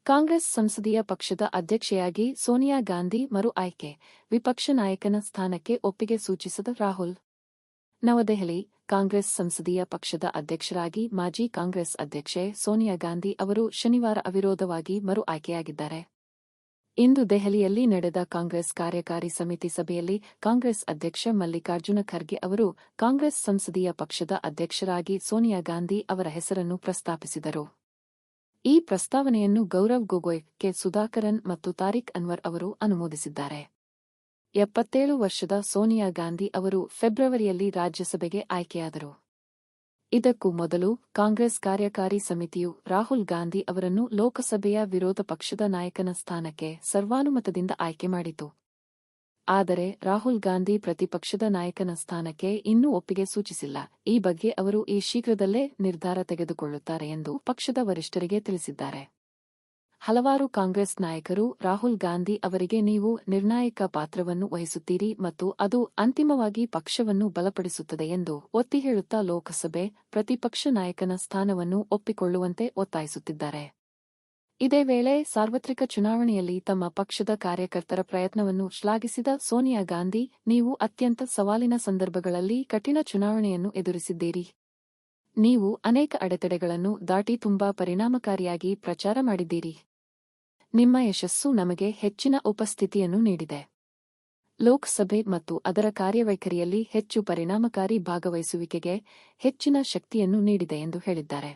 ಕಾಂಗ್ರೆಸ್ ಸಂಸದೀಯ ಪಕ್ಷದ ಅಧ್ಯಕ್ಷೆಯಾಗಿ ಸೋನಿಯಾ ಗಾಂಧಿ ಮರು ಆಯ್ಕೆ, ವಿಪಕ್ಷ ನಾಯಕನ ಸ್ಥಾನಕ್ಕೆ ಒಪ್ಪಿಗೆ ಸೂಚಿಸಿದ ರಾಹುಲ್. ನವದೆಹಲಿ: ಕಾಂಗ್ರೆಸ್ ಸಂಸದೀಯ ಪಕ್ಷದ ಅಧ್ಯಕ್ಷರಾಗಿ ಮಾಜಿ ಕಾಂಗ್ರೆಸ್ ಅಧ್ಯಕ್ಷೆ ಸೋನಿಯಾ ಗಾಂಧಿ ಅವರು ಶನಿವಾರ ಅವಿರೋಧವಾಗಿ ಮರು ಆಯ್ಕೆಯಾಗಿದ್ದಾರೆ. ಇಂದು ದೆಹಲಿಯಲ್ಲಿ ನಡೆದ ಕಾಂಗ್ರೆಸ್ ಕಾರ್ಯಕಾರಿ ಸಮಿತಿ ಸಭೆಯಲ್ಲಿ ಕಾಂಗ್ರೆಸ್ ಅಧ್ಯಕ್ಷ ಮಲ್ಲಿಕಾರ್ಜುನ ಖರ್ಗೆ ಅವರು ಕಾಂಗ್ರೆಸ್ ಸಂಸದೀಯ ಪಕ್ಷದ ಅಧ್ಯಕ್ಷರಾಗಿ ಸೋನಿಯಾ ಗಾಂಧಿ ಅವರ ಹೆಸರನ್ನು ಪ್ರಸ್ತಾಪಿಸಿದರು. ಈ ಪ್ರಸ್ತಾವನೆಯನ್ನು ಗೌರವ್ ಗೊಗೊಯ್, ಕೆ. ಸುಧಾಕರನ್ ಮತ್ತು ತಾರಿಕ್ ಅನ್ವರ್ ಅವರು ಅನುಮೋದಿಸಿದ್ದಾರೆ. 77 ವರ್ಷದ ಸೋನಿಯಾ ಗಾಂಧಿ ಅವರು ಫೆಬ್ರವರಿಯಲ್ಲಿ ರಾಜ್ಯಸಭೆಗೆ ಆಯ್ಕೆಯಾದರು. ಇದಕ್ಕೂ ಮೊದಲು ಕಾಂಗ್ರೆಸ್ ಕಾರ್ಯಕಾರಿ ಸಮಿತಿಯು ರಾಹುಲ್ ಗಾಂಧಿ ಅವರನ್ನು ಲೋಕಸಭೆಯ ವಿರೋಧ ಪಕ್ಷದ ನಾಯಕನ ಸ್ಥಾನಕ್ಕೆ ಸರ್ವಾನುಮತದಿಂದ ಆಯ್ಕೆ ಮಾಡಿತು. ಆದರೆ ರಾಹುಲ್ ಗಾಂಧಿ ಪ್ರತಿಪಕ್ಷದ ನಾಯಕನ ಸ್ಥಾನಕ್ಕೆ ಇನ್ನೂ ಒಪ್ಪಿಗೆ ಸೂಚಿಸಿಲ್ಲ. ಈ ಬಗ್ಗೆ ಅವರು ಈ ಶೀಘ್ರದಲ್ಲೇ ನಿರ್ಧಾರ ತೆಗೆದುಕೊಳ್ಳುತ್ತಾರೆ ಎಂದು ಪಕ್ಷದ ವರಿಷ್ಠರಿಗೆ ತಿಳಿಸಿದ್ದಾರೆ. ಹಲವಾರು ಕಾಂಗ್ರೆಸ್ ನಾಯಕರು ರಾಹುಲ್ ಗಾಂಧಿ ಅವರಿಗೆ ನೀವು ನಿರ್ಣಾಯಕ ಪಾತ್ರವನ್ನು ವಹಿಸುತ್ತೀರಿ ಮತ್ತು ಅದು ಅಂತಿಮವಾಗಿ ಪಕ್ಷವನ್ನು ಬಲಪಡಿಸುತ್ತದೆ ಎಂದು ಒತ್ತಿ ಹೇಳುತ್ತಾ ಲೋಕಸಭೆ ಪ್ರತಿಪಕ್ಷ ನಾಯಕನ ಸ್ಥಾನವನ್ನು ಒಪ್ಪಿಕೊಳ್ಳುವಂತೆ ಒತ್ತಾಯಿಸುತ್ತಿದ್ದಾರೆ. ಇದೇ ವೇಳೆ ಸಾರ್ವತ್ರಿಕ ಚುನಾವಣೆಯಲ್ಲಿ ತಮ್ಮ ಪಕ್ಷದ ಕಾರ್ಯಕರ್ತರ ಪ್ರಯತ್ನವನ್ನು ಶ್ಲಾಘಿಸಿದ ಸೋನಿಯಾ ಗಾಂಧಿ, ನೀವು ಅತ್ಯಂತ ಸವಾಲಿನ ಸಂದರ್ಭಗಳಲ್ಲಿ ಕಠಿಣ ಚುನಾವಣೆಯನ್ನು ಎದುರಿಸಿದ್ದೀರಿ. ನೀವು ಅನೇಕ ಅಡೆತಡೆಗಳನ್ನು ದಾಟಿ ತುಂಬಾ ಪರಿಣಾಮಕಾರಿಯಾಗಿ ಪ್ರಚಾರ ಮಾಡಿದ್ದೀರಿ. ನಿಮ್ಮ ಯಶಸ್ಸು ನಮಗೆ ಹೆಚ್ಚಿನ ಉಪಸ್ಥಿತಿಯನ್ನು ನೀಡಿದೆ. ಲೋಕಸಭೆ ಮತ್ತು ಅದರ ಕಾರ್ಯವೈಖರಿಯಲ್ಲಿ ಹೆಚ್ಚು ಪರಿಣಾಮಕಾರಿ ಭಾಗವಹಿಸುವಿಕೆಗೆ ಹೆಚ್ಚಿನ ಶಕ್ತಿಯನ್ನು ನೀಡಿದೆ ಎಂದು ಹೇಳಿದ್ದಾರೆ.